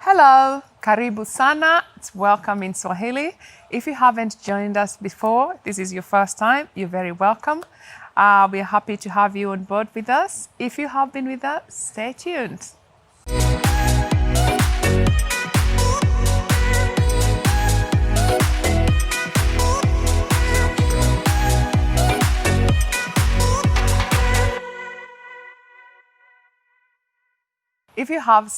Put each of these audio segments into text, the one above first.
Hello, karibu sana. It's welcome in Swahili. If you haven't joined us before, this is your first time, you're very welcome. We're happy to have you on board with us. If you have been with us, stay tuned. If you have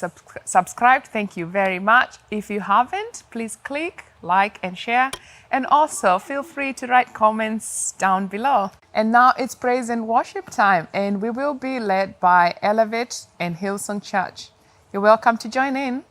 subscribed, thank you very much. If you haven't, please click like and share. And also feel free to write comments down below. And now it's praise and worship time, and we will be led by Elevate and Hillsong Church. You're welcome to join in.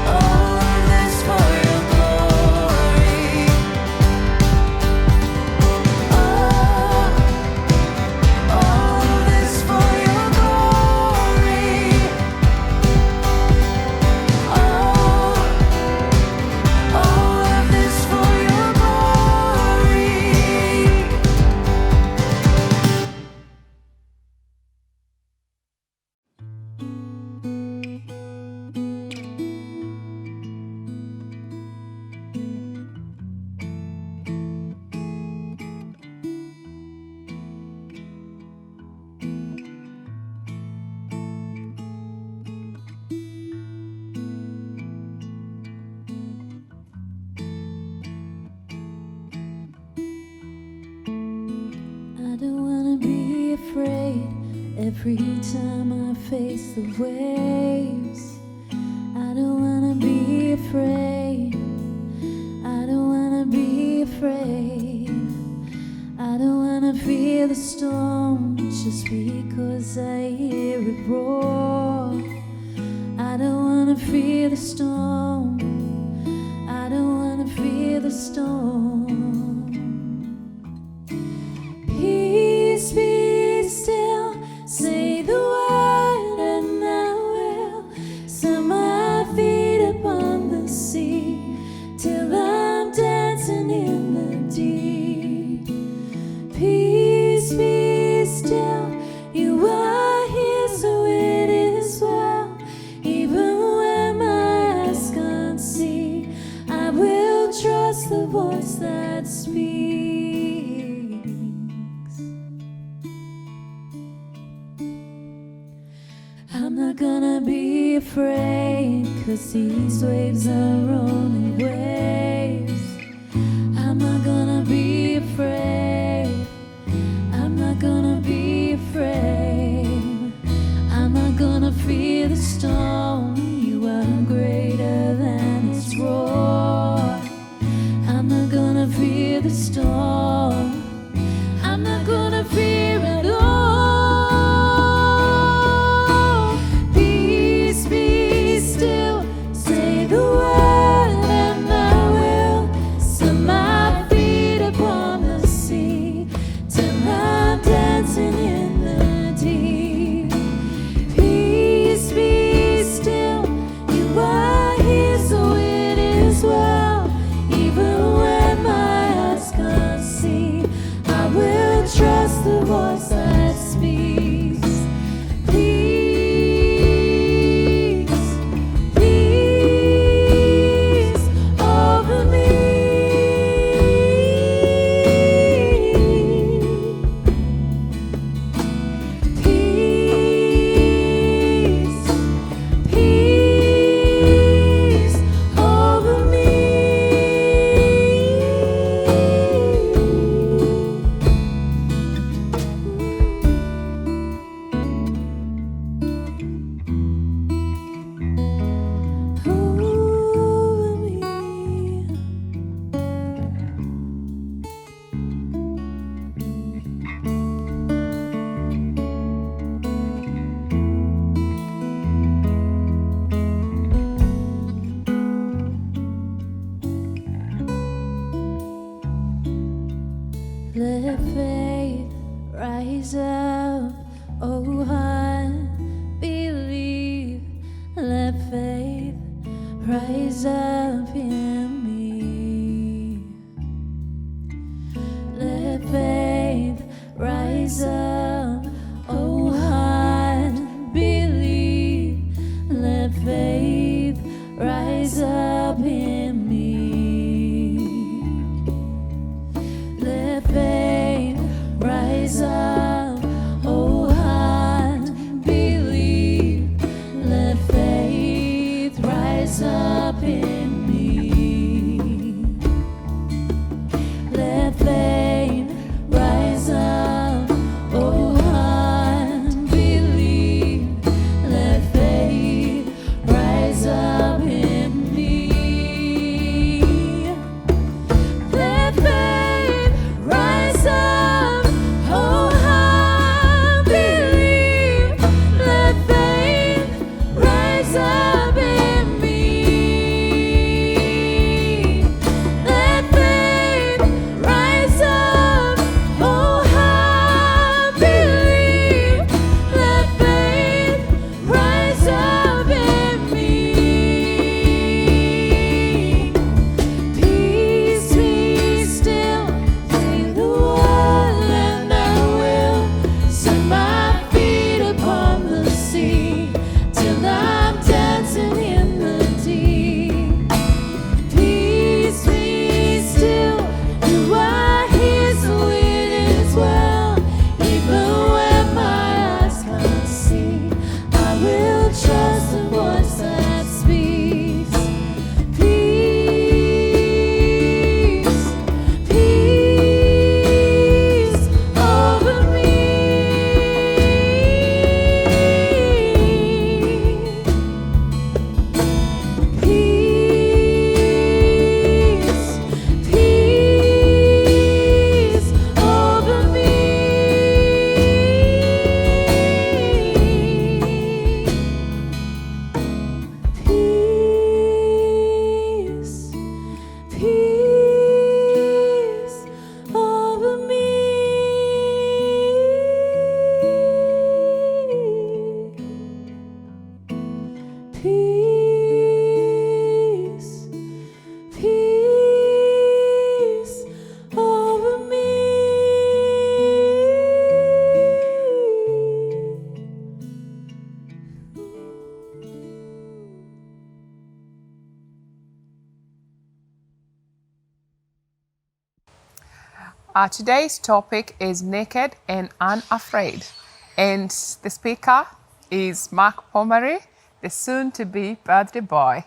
Oh Every time I face the waves, I don't wanna be afraid. I don't wanna be afraid. I don't wanna feel the storm just because I hear it roar. I don't wanna feel the storm. I don't wanna feel the storm. Peace, be still. Say the word and I will set my feet upon the sea till I'm dancing in the deep. Peace, be still. You are here, so it is well. Even when my eyes can't see, I will trust the voice that speaks. I'm not gonna be afraid, 'cause these waves are only waves. I'm not gonna be afraid. I'm not gonna be afraid. I'm not gonna fear the storm. You are greater than its roar. I'm not gonna fear the storm. I'm not gonna fear it all. Peace, be still. Say the word and I will set my feet upon the sea till I'm dancing in the deep. Peace, be still. You are here, so it is well. Even when my eyes can't see, I will trust the voice that speaks. Peace, peace over me. Peace, peace over me. Over me. Let faith rise up, oh heart, believe. Let faith rise up in me. Let faith rise up, oh heart, believe. Let faith rise up in me. Let faith rise up, oh heart, believe. Let faith rise up in me. Let faith rise up, oh heart, believe. Let faith rise up in me. Let faith rise up, oh heart, believe. Let faith rise up in me. Today's topic is Naked and Unafraid. And the speaker is Mark Pomery, the soon-to-be birthday boy.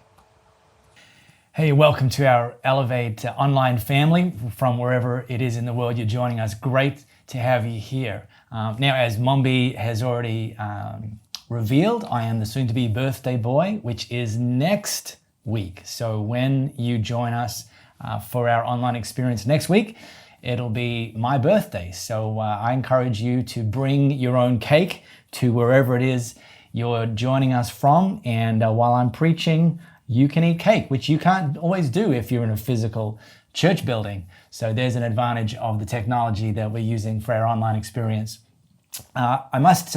Hey, welcome to our Elevate online family from wherever it is in the world you're joining us. Great to have you here. Now, as Mombi has already revealed, I am the soon-to-be birthday boy, which is next week. So when you join us for our online experience next week, it'll be my birthday. So I encourage you to bring your own cake to wherever it is you're joining us from. And while I'm preaching, you can eat cake, which you can't always do if you're in a physical church building. So there's an advantage of the technology that we're using for our online experience. I must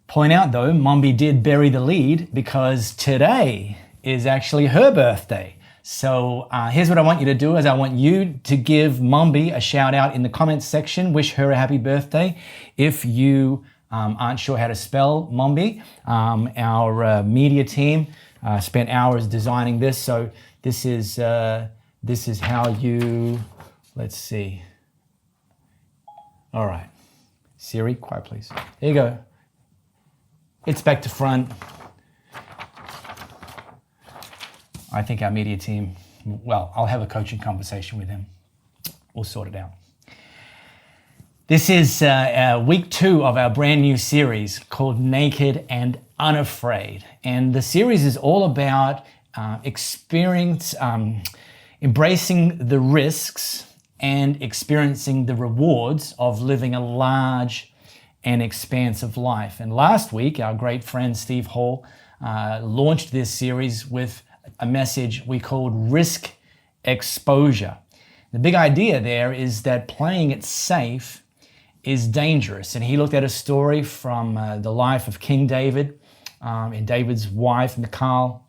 point out though, Mombi did bury the lead because today is actually her birthday. So here's what I want you to do is I want you to give Mombi a shout out in the comments section, wish her a happy birthday. If you aren't sure how to spell Mombi, our media team spent hours designing this. So this is how you, let's see. All right, Siri, quiet please. There you go. It's back to front. I think our media team, well, I'll have a coaching conversation with him. We'll sort it out. This is week 2 of our brand new series called Naked and Unafraid. And the series is all about embracing the risks and experiencing the rewards of living a large and expansive life. And last week, our great friend Steve Hall launched this series with a message we called risk exposure. The big idea there is that playing it safe is dangerous. And he looked at a story from the life of King David and David's wife, Michal.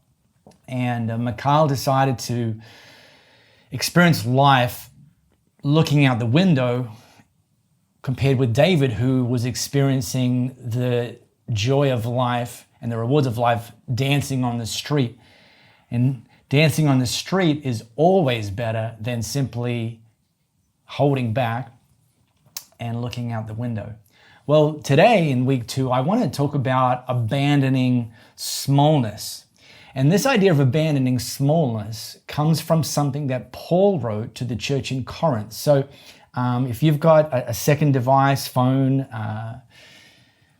And Michal decided to experience life looking out the window compared with David, who was experiencing the joy of life and the rewards of life dancing on the street. And dancing on the street is always better than simply holding back and looking out the window. Well, today in week 2, I want to talk about abandoning smallness. And this idea of abandoning smallness comes from something that Paul wrote to the church in Corinth. So if you've got a second device, phone,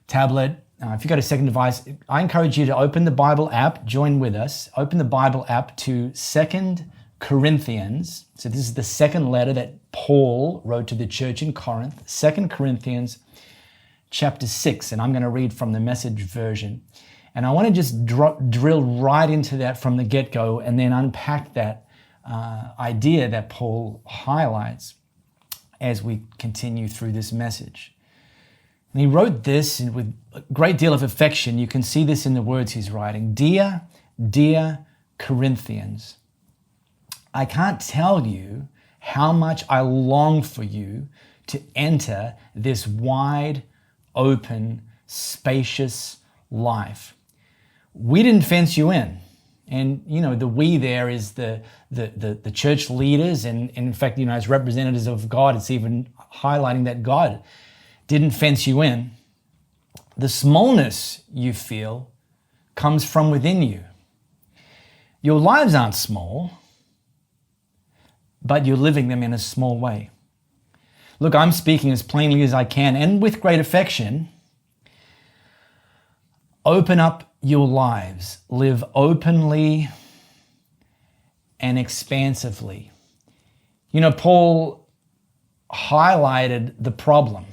tablet, if you've got a second device, I encourage you to open the Bible app, join with us, open the Bible app to 2 Corinthians. So this is the second letter that Paul wrote to the church in Corinth, 2 Corinthians chapter 6, and I'm going to read from the Message version. And I want to just drill right into that from the get-go and then unpack that idea that Paul highlights as we continue through this message. And he wrote this with a great deal of affection. You can see this in the words he's writing. Dear Corinthians, I can't tell you how much I long for you to enter this wide, open, spacious life. We didn't fence you in. And, you know, the we there is the church leaders. And in fact, you know, as representatives of God, it's even highlighting that God didn't fence you in. The smallness you feel comes from within you. Your lives aren't small, but you're living them in a small way. Look, I'm speaking as plainly as I can and with great affection. Open up your lives. Live openly and expansively. You know, Paul highlighted the problem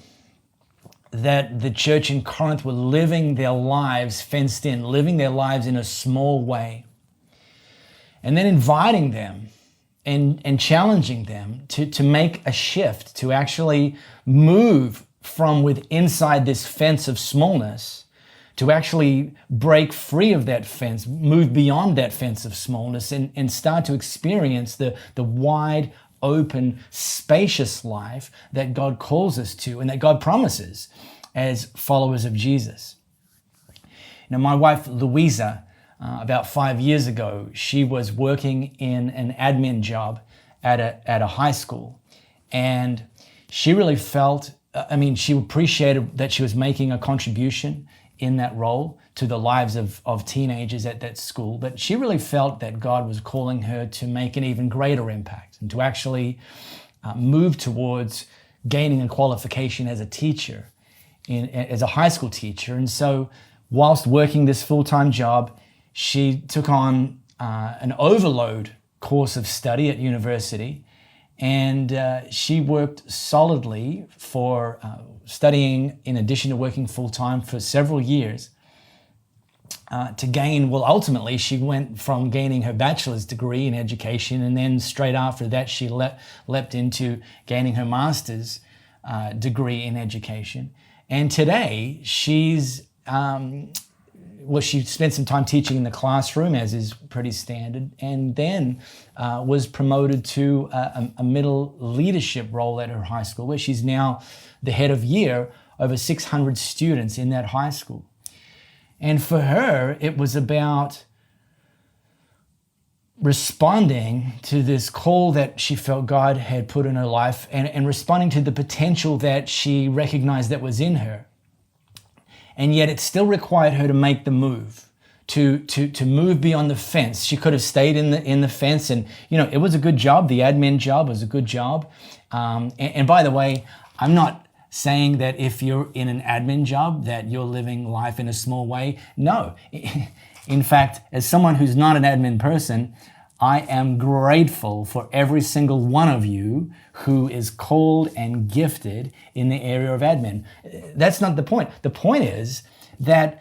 that the church in Corinth were living their lives fenced in, living their lives in a small way. And then inviting them and challenging them to make a shift, to actually move from inside this fence of smallness, to actually break free of that fence, move beyond that fence of smallness and start to experience the wide, open, spacious life that God calls us to and that God promises as followers of Jesus. Now, my wife, Louisa, about 5 years ago, she was working in an admin job at a high school. And she really felt, she appreciated that she was making a contribution in that role to the lives of teenagers at that school, but she really felt that God was calling her to make an even greater impact and to actually move towards gaining a qualification as a teacher, as a high school teacher. And so whilst working this full-time job, she took on an overload course of study at university, and she worked solidly for studying in addition to working full-time for several years to gain, ultimately she went from gaining her bachelor's degree in education, and then straight after that she leapt into gaining her master's degree in education. And today she's she spent some time teaching in the classroom, as is pretty standard, and then was promoted to a middle leadership role at her high school, where she's now the head of year over 600 students in that high school. And for her, it was about responding to this call that she felt God had put in her life, and responding to the potential that she recognized that was in her. And yet it still required her to make the move, to move beyond the fence. She could have stayed in the fence, and it was a good job. The admin job was a good job. And by the way, I'm not saying that if you're in an admin job that you're living life in a small way. No. In fact, as someone who's not an admin person, I am grateful for every single one of you who is called and gifted in the area of admin. That's not the point. The point is that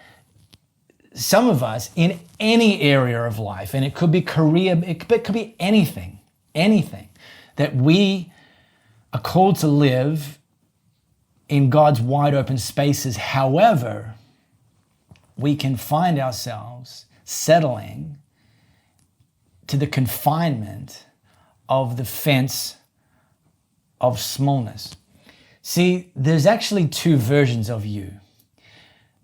some of us in any area of life, and it could be career, it could be anything, that we are called to live in God's wide open spaces. However, we can find ourselves settling to the confinement of the fence of smallness. See, there's actually two versions of you.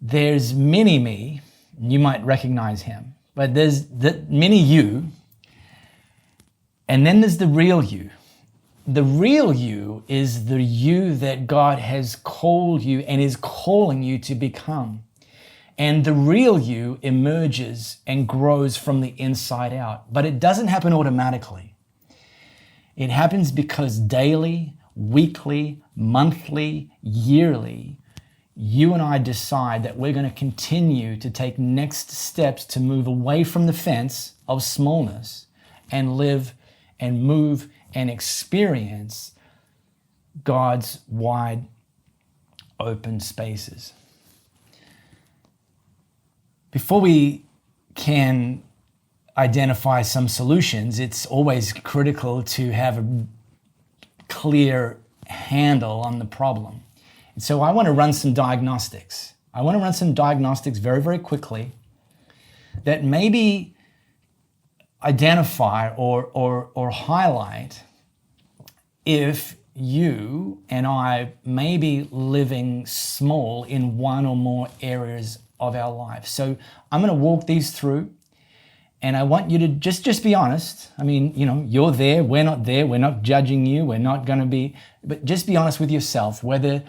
There's mini-me, you might recognize him, but there's the mini-you, and then there's the real you. The real you is the you that God has called you and is calling you to become. And the real you emerges and grows from the inside out. But it doesn't happen automatically. It happens because daily, weekly, monthly, yearly, you and I decide that we're going to continue to take next steps to move away from the fence of smallness and live and move and experience God's wide open spaces. Before we can identify some solutions, it's always critical to have a clear handle on the problem. And so I want to run some diagnostics. Very, very quickly that maybe identify or highlight if you and I may be living small in one or more areas of our life. So I'm going to walk these through, and I want you to just be honest. You're there, we're not there, we're not judging you, we're not going to be, but just be honest with yourself whether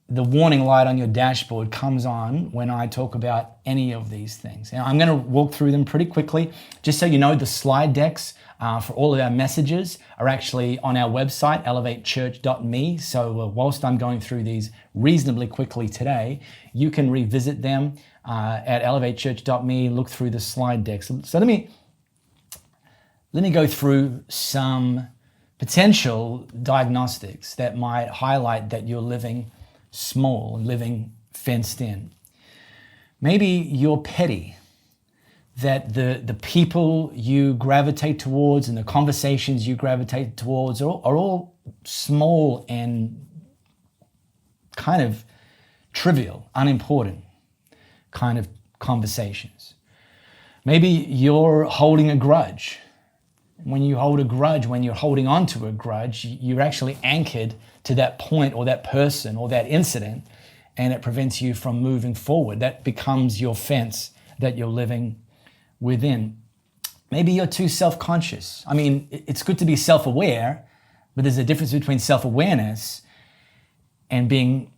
the warning light on your dashboard comes on when I talk about any of these things. Now, I'm going to walk through them pretty quickly. Just so you know, the slide decks for all of our messages are actually on our website, elevatechurch.me. So whilst I'm going through these reasonably quickly today, you can revisit them at elevatechurch.me, look through the slide decks. So let me go through some potential diagnostics that might highlight that you're living small, living fenced in. Maybe you're petty, that the people you gravitate towards and the conversations you gravitate towards are all small and kind of trivial, unimportant kind of conversations. Maybe you're holding a grudge. When you hold a grudge, when you're holding on to a grudge, you're actually anchored to that point or that person or that incident, and it prevents you from moving forward. That becomes your fence that you're living within. Maybe you're too self-conscious. It's good to be self-aware, But there's a difference between self-awareness and being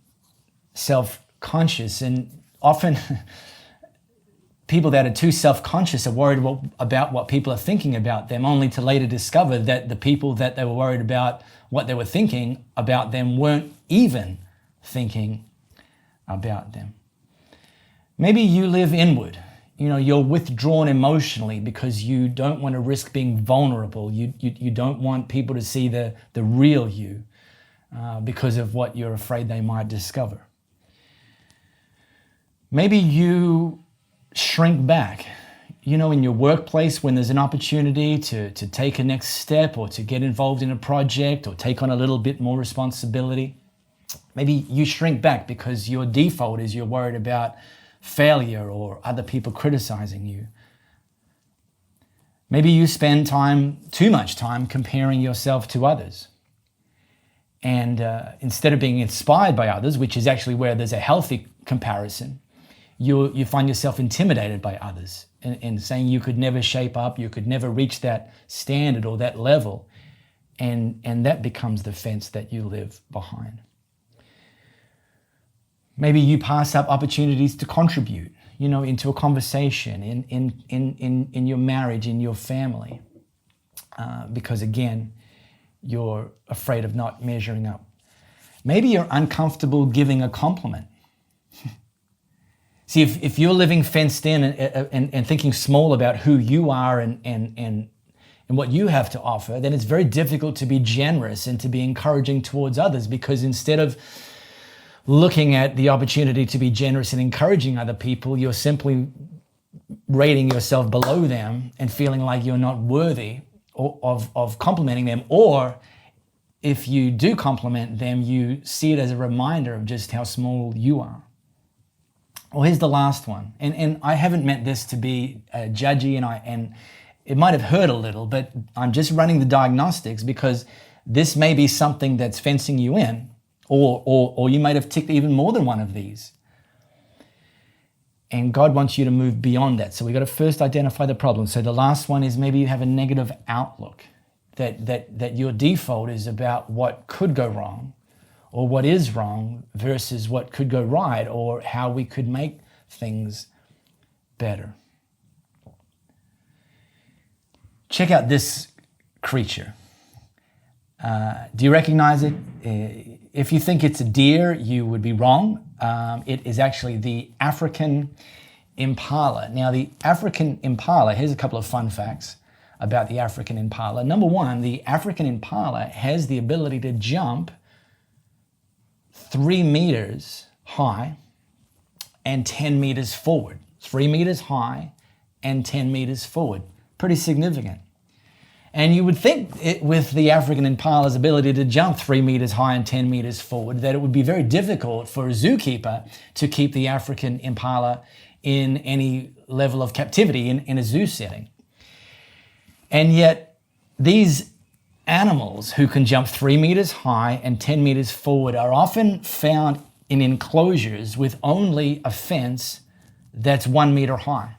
self-conscious. And often people that are too self-conscious are worried about what people are thinking about them, only to later discover that the people that they were worried about what they were thinking about them weren't even thinking about them. Maybe you live inward. You're withdrawn emotionally because you don't want to risk being vulnerable. You don't want people to see the real you because of what you're afraid they might discover. Maybe you shrink back, in your workplace when there's an opportunity to take a next step or to get involved in a project or take on a little bit more responsibility. Maybe you shrink back because your default is you're worried about failure or other people criticizing you. Maybe you spend too much time comparing yourself to others. And instead of being inspired by others, which is actually where there's a healthy comparison, you find yourself intimidated by others and saying you could never shape up, you could never reach that standard or that level. And that becomes the fence that you live behind. Maybe you pass up opportunities to contribute, into a conversation, in your marriage, in your family, because again, you're afraid of not measuring up. Maybe you're uncomfortable giving a compliment. See, if you're living fenced in and thinking small about who you are and what you have to offer, then it's very difficult to be generous and to be encouraging towards others, because instead of looking at the opportunity to be generous and encouraging other people, you're simply rating yourself below them and feeling like you're not worthy of complimenting them. Or if you do compliment them, you see it as a reminder of just how small you are. Well, here's the last one. And I haven't meant this to be judgy, and it might have hurt a little, but I'm just running the diagnostics because this may be something that's fencing you in. Or you might have ticked even more than one of these. And God wants you to move beyond that. So we've got to first identify the problem. So the last one is maybe you have a negative outlook, that your default is about what could go wrong or what is wrong versus what could go right or how we could make things better. Check out this creature. Do you recognize it? If you think it's a deer, you would be wrong. It is actually the African impala. Now, the African impala, here's a couple of fun facts about the African impala. Number one, the African impala has the ability to jump 3 meters high and 10 meters forward. 3 meters high and 10 meters forward. Pretty significant. And you would think with the African impala's ability to jump 3 meters high and 10 meters forward, that it would be very difficult for a zookeeper to keep the African impala in any level of captivity in a zoo setting. And yet these animals who can jump 3 meters high and 10 meters forward are often found in enclosures with only a fence that's 1 meter high.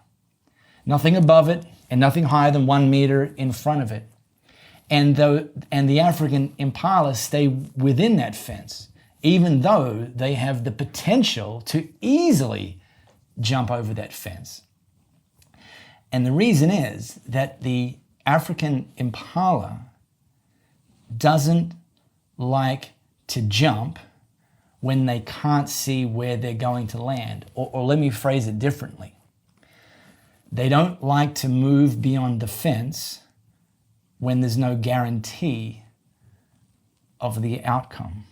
Nothing above it, and nothing higher than 1 meter in front of it. And the African impala stay within that fence, even though they have the potential to easily jump over that fence. And the reason is that the African impala doesn't like to jump when they can't see where they're going to land. Or let me phrase it differently. They don't like to move beyond the fence when there's no guarantee of the outcome.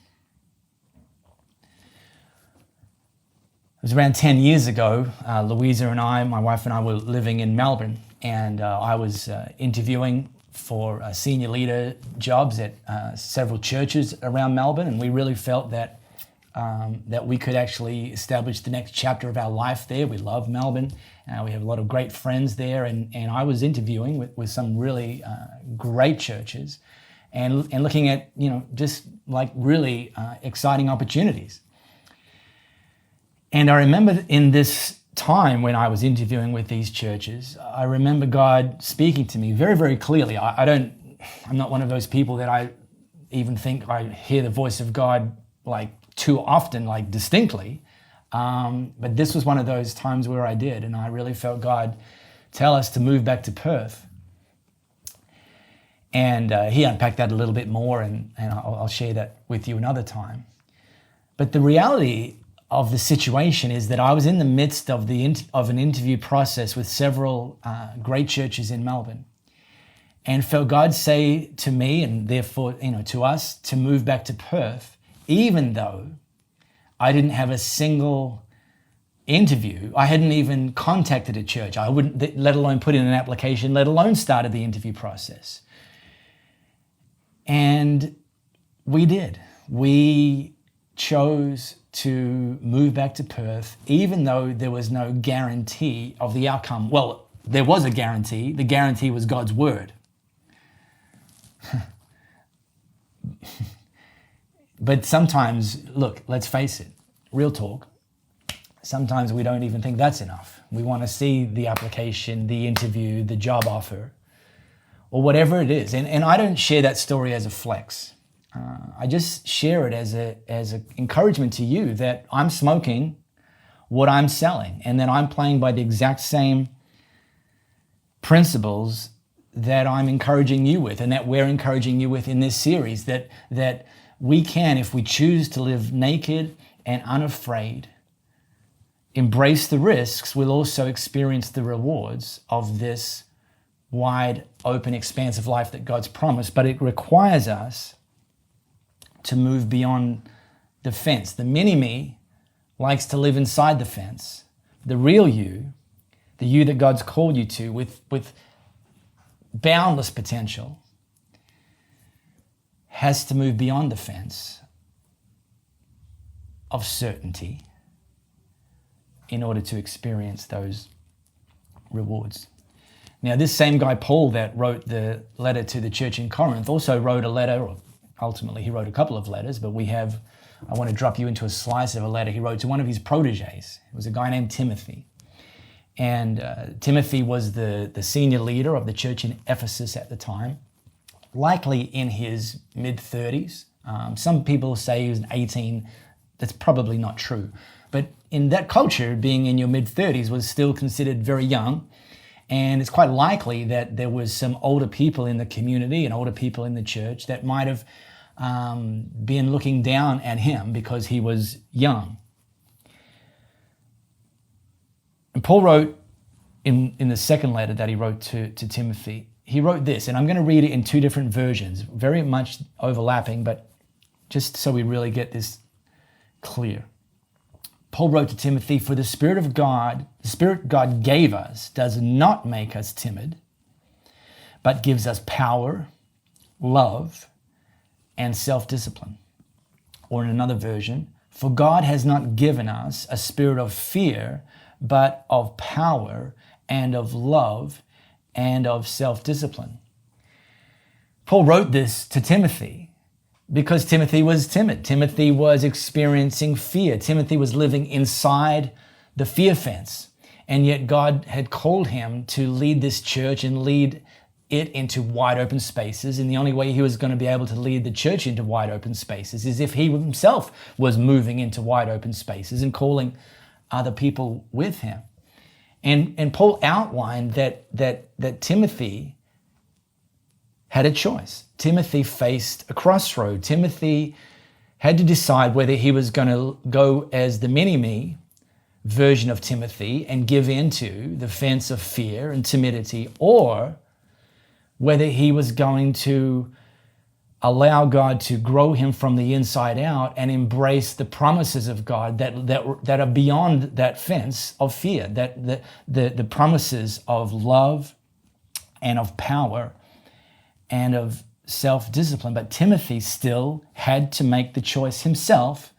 It was around 10 years ago, Louisa and I, my wife and I, were living in Melbourne, and I was interviewing for senior leader jobs at several churches around Melbourne, and we really felt that we could actually establish the next chapter of our life there. We love Melbourne. We have a lot of great friends there, and I was interviewing with some really great churches and looking at, just like really exciting opportunities. And I remember in this time when I was interviewing with these churches, I remember God speaking to me very, very clearly. I'm not one of those people that even think I hear the voice of God like too often, like distinctly. But this was one of those times where I did, and I really felt God tell us to move back to Perth. And he unpacked that a little bit more, and I'll share that with you another time. But the reality of the situation is that I was in the midst of an interview process with several great churches in Melbourne, and felt God say to me, and therefore to us, to move back to Perth, even though I didn't have a single interview. I hadn't even contacted a church. I wouldn't, let alone put in an application, let alone started the interview process. And we did. We chose to move back to Perth, even though there was no guarantee of the outcome. Well, there was a guarantee. The guarantee was God's word. But sometimes, look, let's face it, real talk, sometimes we don't even think that's enough. We want to see the application, the interview, the job offer, or whatever it is. And I don't share that story as a flex. I just share it as an encouragement to you that I'm smoking what I'm selling, and that I'm playing by the exact same principles that I'm encouraging you with, and that we're encouraging you with in this series, that we can, if we choose to live naked and unafraid, embrace the risks, we'll also experience the rewards of this wide open expanse of life that God's promised. But it requires us to move beyond the fence. The mini-me likes to live inside the fence. The real you, the you that God's called you to with boundless potential, has to move beyond the fence of certainty in order to experience those rewards. Now, this same guy, Paul, that wrote the letter to the church in Corinth, also wrote a letter, or ultimately he wrote a couple of letters, but I want to drop you into a slice of a letter he wrote to one of his proteges. It was a guy named Timothy. And Timothy was the senior leader of the church in Ephesus at the time, likely in his mid-30s. Some people say he was 18. That's probably not true. But in that culture, being in your mid-30s was still considered very young. And it's quite likely that there was some older people in the community and older people in the church that might have been looking down at him because he was young. And Paul wrote in the second letter that he wrote to Timothy, he wrote this, and I'm going to read it in two different versions, very much overlapping, but just so we really get this clear. Paul wrote to Timothy, "For the Spirit of God, the Spirit God gave us does not make us timid, but gives us power, love, and self-discipline." Or in another version, "For God has not given us a spirit of fear, but of power and of love and of self-discipline." Paul wrote this to Timothy because Timothy was timid. Timothy was experiencing fear. Timothy was living inside the fear fence. And yet God had called him to lead this church and lead it into wide open spaces. And the only way he was going to be able to lead the church into wide open spaces is if he himself was moving into wide open spaces and calling other people with him. And Paul outlined that Timothy had a choice. Timothy faced a crossroad. Timothy had to decide whether he was going to go as the mini-me version of Timothy and give into the fence of fear and timidity, or whether he was going to allow God to grow him from the inside out and embrace the promises of God that are beyond that fence of fear, that the promises of love and of power and of self-discipline. But Timothy still had to make the choice himself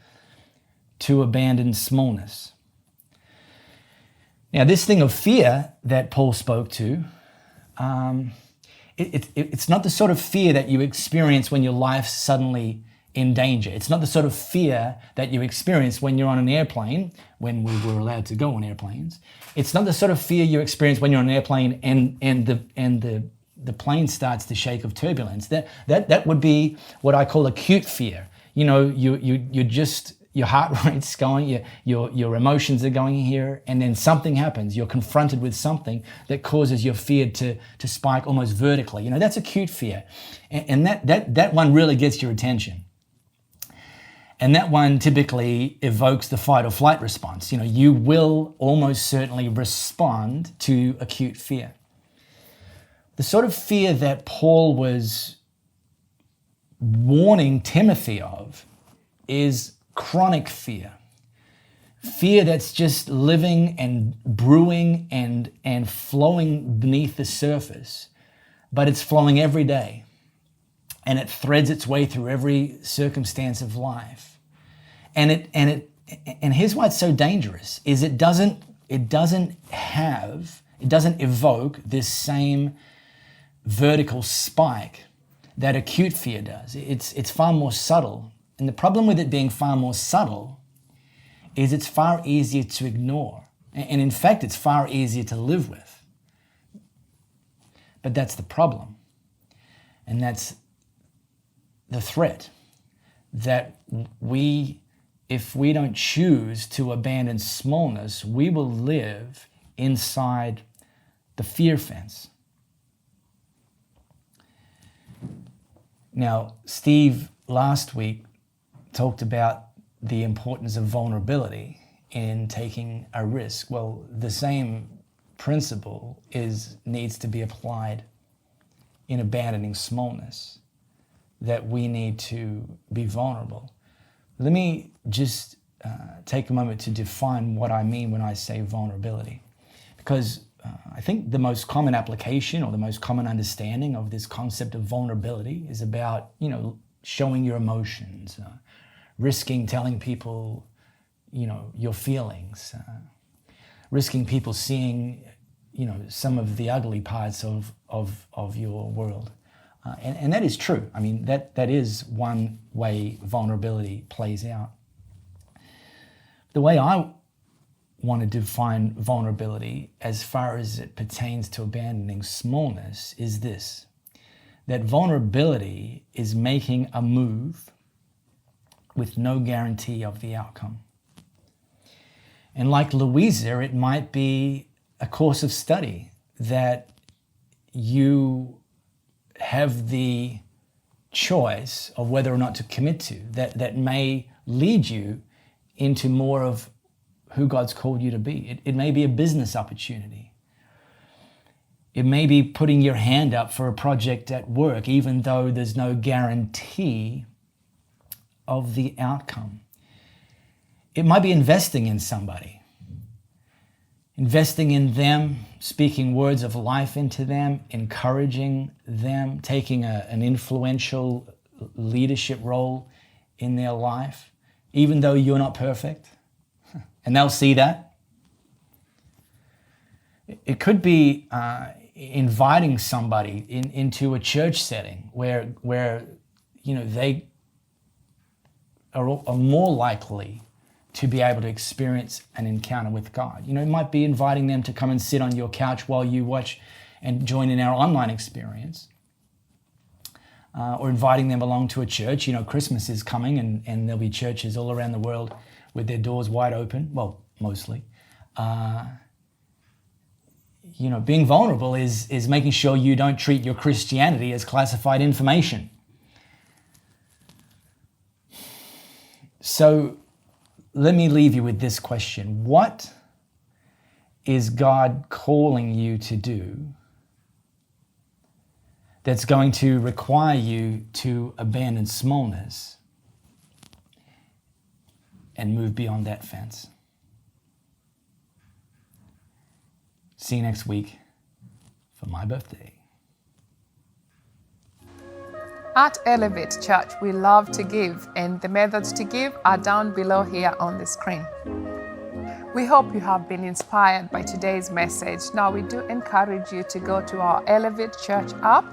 to abandon smallness. Now, this thing of fear that Paul spoke to, it's not the sort of fear that you experience when your life's suddenly in danger. It's not the sort of fear that you experience when you're on an airplane, when we were allowed to go on airplanes. It's not the sort of fear you experience when you're on an airplane and the plane starts to shake of turbulence. That would be what I call acute fear. You know, you just, your heart rate's going, your emotions are going here, and then something happens. You're confronted with something that causes your fear to spike almost vertically. You know, that's acute fear. And that one really gets your attention. And that one typically evokes the fight or flight response. You know, you will almost certainly respond to acute fear. The sort of fear that Paul was warning Timothy of is chronic fear. Fear that's just living and brewing and flowing beneath the surface, but it's flowing every day. And it threads its way through every circumstance of life. And here's why it's so dangerous, is it doesn't evoke this same vertical spike that acute fear does. It's far more subtle. And the problem with it being far more subtle is it's far easier to ignore. And in fact, it's far easier to live with. But that's the problem. And that's the threat, that if we don't choose to abandon smallness, we will live inside the fear fence. Now, Steve last week talked about the importance of vulnerability in taking a risk. Well, the same principle needs to be applied in abandoning smallness, that we need to be vulnerable. Let me just take a moment to define what I mean when I say vulnerability, because I think the most common application or the most common understanding of this concept of vulnerability is about, you know, showing your emotions, risking telling people, you know, your feelings, risking people seeing, you know, some of the ugly parts of your world. And that is true. I mean, that is one way vulnerability plays out. The way I want to define vulnerability as far as it pertains to abandoning smallness is this: that vulnerability is making a move with no guarantee of the outcome. And like Louisa, it might be a course of study that you have the choice of whether or not to commit to, that may lead you into more of who God's called you to be. It may be a business opportunity. It may be putting your hand up for a project at work, even though there's no guarantee of the outcome. It might be investing in somebody, investing in them, speaking words of life into them, encouraging them, taking an influential leadership role in their life, even though you're not perfect, and they'll see that. It could be inviting somebody into a church setting where you know they are more likely to be able to experience an encounter with God. You know, it might be inviting them to come and sit on your couch while you watch and join in our online experience. Or inviting them along to a church. You know, Christmas is coming and there'll be churches all around the world with their doors wide open. Well, mostly. You know, being vulnerable is making sure you don't treat your Christianity as classified information. So let me leave you with this question. What is God calling you to do that's going to require you to abandon smallness and move beyond that fence? See you next week for my birthday. At Elevate Church, we love to give, and the methods to give are down below here on the screen. We hope you have been inspired by today's message. Now, we do encourage you to go to our Elevate Church app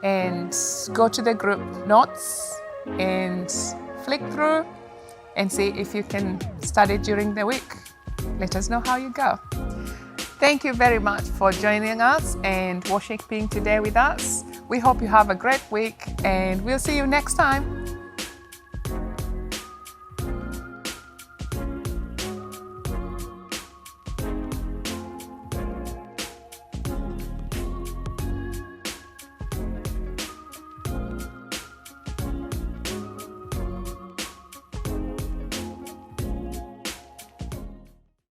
and go to the group notes and flick through and see if you can study during the week. Let us know how you go. Thank you very much for joining us and worshiping today with us. We hope you have a great week and we'll see you next time.